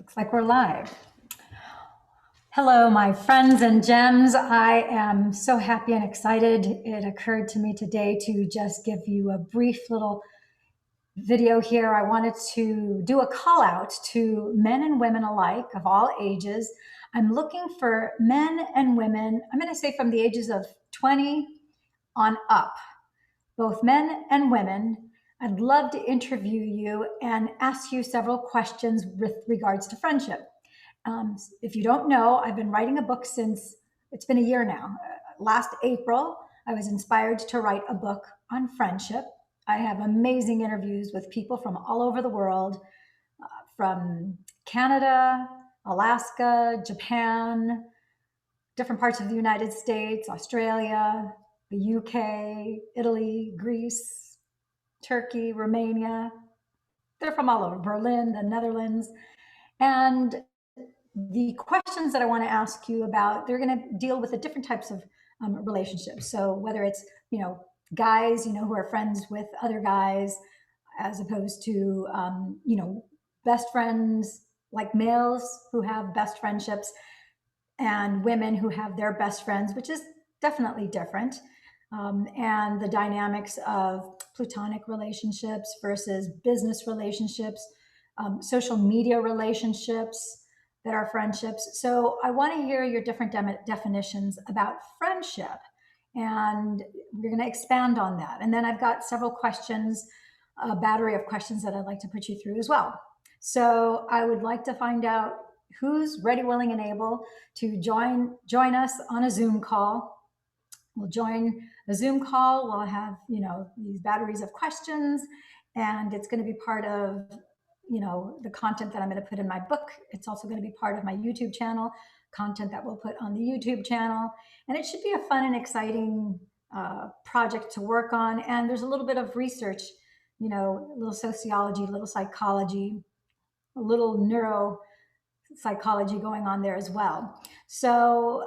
Looks like we're live. Hello, my friends and gems. I am so happy and excited. It occurred to me today to just give you a brief little video here. I wanted to do a call out to men and women alike of all ages. I'm looking for men and women, I'm going to say from the ages of 20 on up, both men and women. I'd love to interview you and ask you several questions with regards to friendship. If you don't know, I've been writing a book since it's been a year now. Last April, I was inspired to write a book on friendship. I have amazing interviews with people from all over the world, from Canada, Alaska, Japan, different parts of the United States, Australia, the UK, Italy, Greece, Turkey, Romania. They're from all over, Berlin, the Netherlands. And the questions that I want to ask you about, they're going to deal with the different types of relationships. So whether it's, guys, who are friends with other guys, as opposed to, best friends, like males who have best friendships, and women who have their best friends, which is definitely different. And the dynamics of platonic relationships versus business relationships, social media relationships that are friendships. So I want to hear your different definitions about friendship, and we're going to expand on that. And then I've got several questions, a battery of questions that I'd like to put you through as well. So I would like to find out who's ready, willing, and able to join us on a Zoom call. We'll join a Zoom call. We'll have, these batteries of questions, and it's going to be part of, the content that I'm going to put in my book. It's also going to be part of my YouTube channel, content that we'll put on the YouTube channel. And it should be a fun and exciting project to work on. And there's a little bit of research, a little sociology, a little psychology, a little neuropsychology going on there as well. So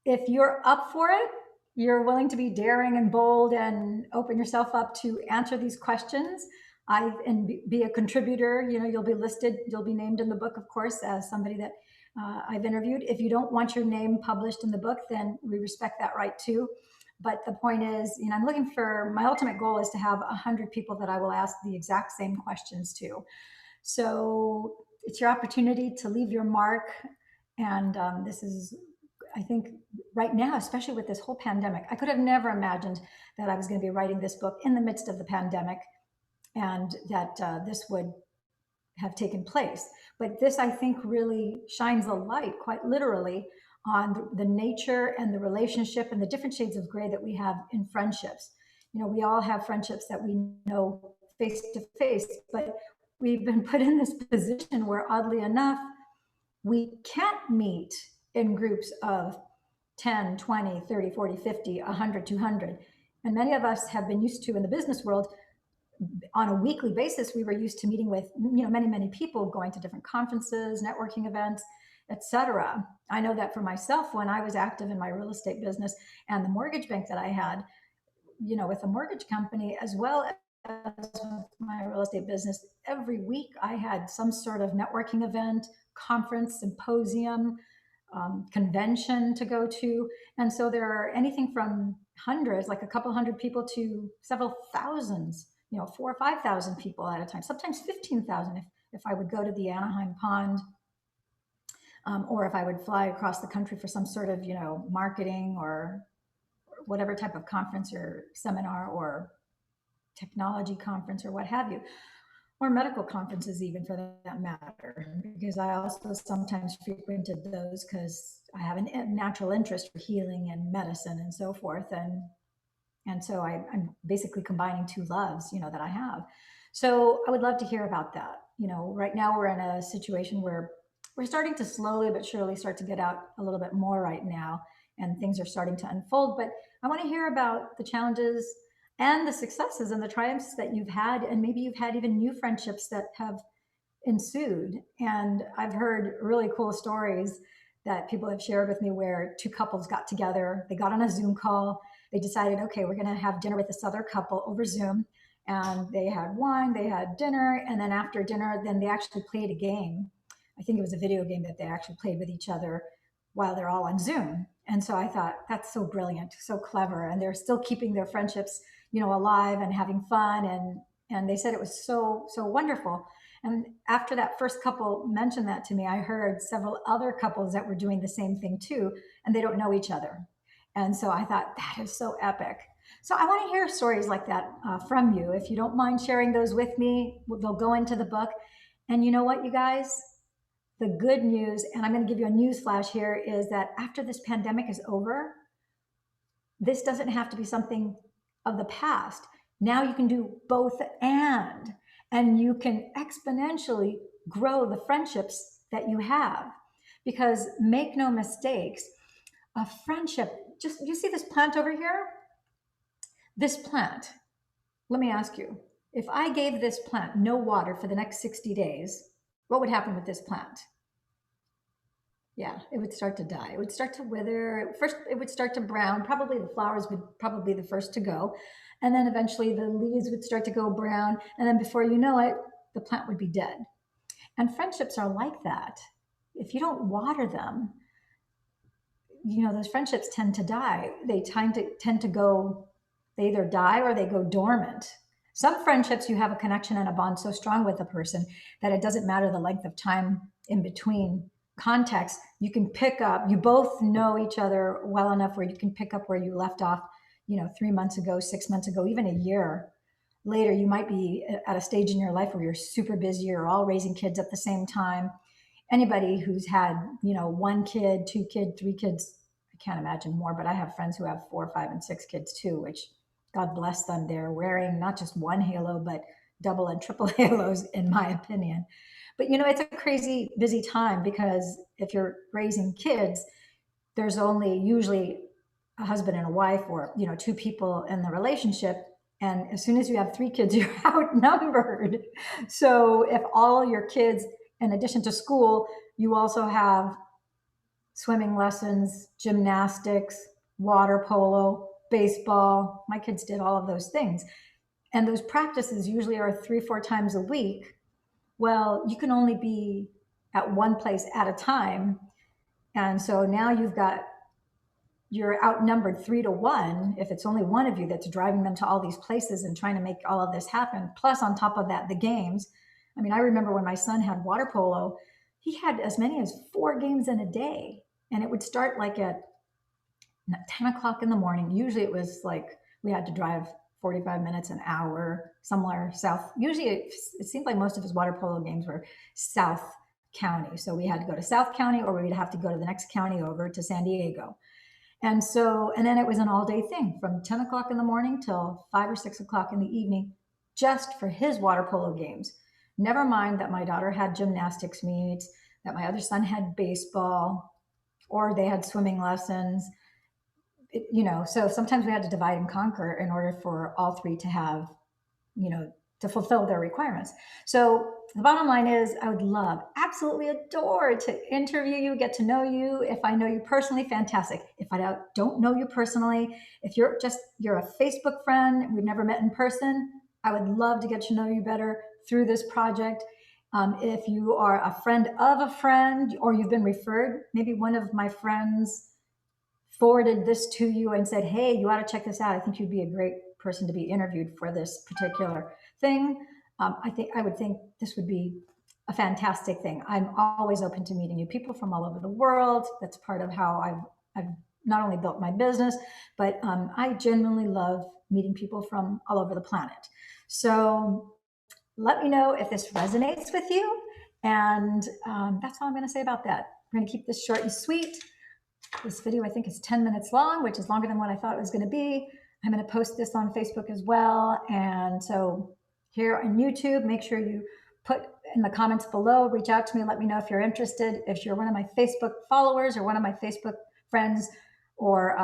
if you're up for it, you're willing to be daring and bold and open yourself up to answer these questions, and be a contributor. You'll be listed, you'll be named in the book, of course, as somebody that I've interviewed. If you don't want your name published in the book, then we respect that right too. But the point is, I'm looking for, my ultimate goal is to have 100 people that I will ask the exact same questions to. So it's your opportunity to leave your mark. And this is, I think, right now, especially with this whole pandemic, I could have never imagined that I was going to be writing this book in the midst of the pandemic, and that this would have taken place. But this, I think, really shines a light, quite literally, on the nature and the relationship and the different shades of gray that we have in friendships. We all have friendships that we know face to face, but we've been put in this position where, oddly enough, we can't meet in groups of 10, 20, 30, 40, 50, 100, 200. And many of us have been used to, in the business world, on a weekly basis, we were used to meeting with, many people, going to different conferences, networking events, etc. I know that for myself, when I was active in my real estate business and the mortgage bank that I had, with a mortgage company, as well as my real estate business, every week I had some sort of networking event, conference, symposium, convention to go to. And so there are anything from hundreds, like a couple hundred people, to several thousands, 4,000 or 5,000 people at a time, sometimes 15,000 if I would go to the Anaheim Pond, or if I would fly across the country for some sort of, marketing or whatever type of conference or seminar or technology conference or what have you, or medical conferences even, for that matter, because I also sometimes frequented those because I have a natural interest for healing and medicine and so forth. And so I'm basically combining two loves, that I have. So I would love to hear about that. Right now we're in a situation where we're starting to slowly but surely start to get out a little bit more right now, and things are starting to unfold. But I want to hear about the challenges and the successes and the triumphs that you've had, and maybe you've had even new friendships that have ensued. And I've heard really cool stories that people have shared with me, where two couples got together, they got on a Zoom call, they decided, okay, we're going to have dinner with this other couple over Zoom, and they had wine, they had dinner, and then after dinner, then they actually played a game. I think it was a video game that they actually played with each other while they're all on Zoom. And so I thought, that's so brilliant, so clever. And they're still keeping their friendships, alive and having fun. And they said it was so, so wonderful. And after that first couple mentioned that to me, I heard several other couples that were doing the same thing too, and they don't know each other. And so I thought, that is so epic. So I want to hear stories like that from you. If you don't mind sharing those with me, they'll go into the book. And you know what, you guys? The good news, and I'm going to give you a news flash here, is that after this pandemic is over, this doesn't have to be something of the past. Now you can do both and you can exponentially grow the friendships that you have. Because make no mistakes, a friendship, just you see this plant over here? This plant, let me ask you, if I gave this plant no water for the next 60 days, what would happen with this plant? Yeah, it would start to die. It would start to wither. First, it would start to brown. Probably the flowers would probably be the first to go. And then eventually the leaves would start to go brown. And then before you know it, the plant would be dead. And friendships are like that. If you don't water them, those friendships tend to die. They tend to go, they either die or they go dormant. Some friendships, you have a connection and a bond so strong with a person that it doesn't matter the length of time in between context. You can pick up, you both know each other well enough where you can pick up where you left off, 3 months ago, 6 months ago, even a year later. You might be at a stage in your life where you're super busy, you're all raising kids at the same time. Anybody who's had, one kid, 2 kids, 3 kids, I can't imagine more, but I have friends who have 4, 5, and 6 kids too, which God bless them. They're wearing not just one halo, but double and triple halos, in my opinion. But it's a crazy busy time, because if you're raising kids, there's only usually a husband and a wife, or 2 people in the relationship. And as soon as you have 3 kids, you're outnumbered. So if all your kids, in addition to school, you also have swimming lessons, gymnastics, water polo, baseball. My kids did all of those things. And those practices usually are 3, 4 times a week. Well, you can only be at one place at a time. And so now you're outnumbered 3 to 1 if it's only one of you that's driving them to all these places and trying to make all of this happen. Plus, on top of that, the games. I mean, I remember when my son had water polo, he had as many as 4 games in a day. And it would start like at 10 o'clock in the morning. Usually it was like we had to drive 45 minutes, an hour, somewhere south. Usually it seemed like most of his water polo games were South County. So we had to go to South County, or we'd have to go to the next county over to San Diego. And then it was an all day thing from 10 o'clock in the morning till 5 or 6 o'clock in the evening, just for his water polo games. Never mind that my daughter had gymnastics meets, that my other son had baseball, or they had swimming lessons. So sometimes we had to divide and conquer in order for all 3 to have, to fulfill their requirements. So the bottom line is, I would love, absolutely adore to interview you, get to know you. If I know you personally, fantastic. If I don't know you personally, if you're a Facebook friend, we've never met in person, I would love to get to know you better through this project. If you are a friend of a friend, or you've been referred, maybe one of my friends forwarded this to you and said, hey, you ought to check this out. I think you'd be a great person to be interviewed for this particular thing. I would think this would be a fantastic thing. I'm always open to meeting new people from all over the world. That's part of how I've not only built my business, but I genuinely love meeting people from all over the planet. So let me know if this resonates with you. And that's all I'm going to say about that. We're going to keep this short and sweet. This video, I think, is 10 minutes long, which is longer than what I thought it was going to be. I'm going to post this on Facebook as well. And so here on YouTube, make sure you put in the comments below, reach out to me, let me know if you're interested. If you're one of my Facebook followers or one of my Facebook friends or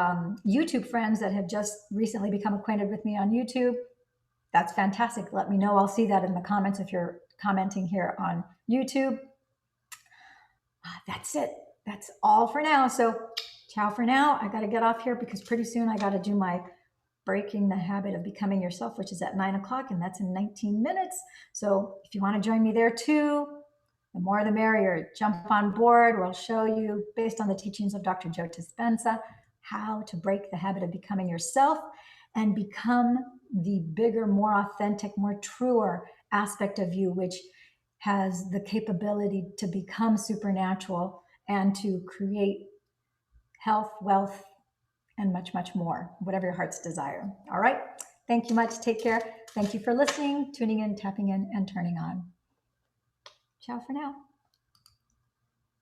YouTube friends that have just recently become acquainted with me on YouTube, that's fantastic. Let me know. I'll see that in the comments if you're commenting here on YouTube. That's it. That's all for now. So ciao for now. I got to get off here because pretty soon I got to do my Breaking the Habit of Becoming Yourself, which is at 9 o'clock, and that's in 19 minutes. So if you want to join me there too, The more the merrier. Jump on board. We'll show you, based on the teachings of Dr. Joe Dispenza, how to break the habit of becoming yourself and become the bigger, more authentic, more truer aspect of you, which has the capability to become supernatural and to create health, wealth, and much, much more, whatever your heart's desire. All right. Thank you much. Take care. Thank you for listening, tuning in, tapping in, and turning on. Ciao for now.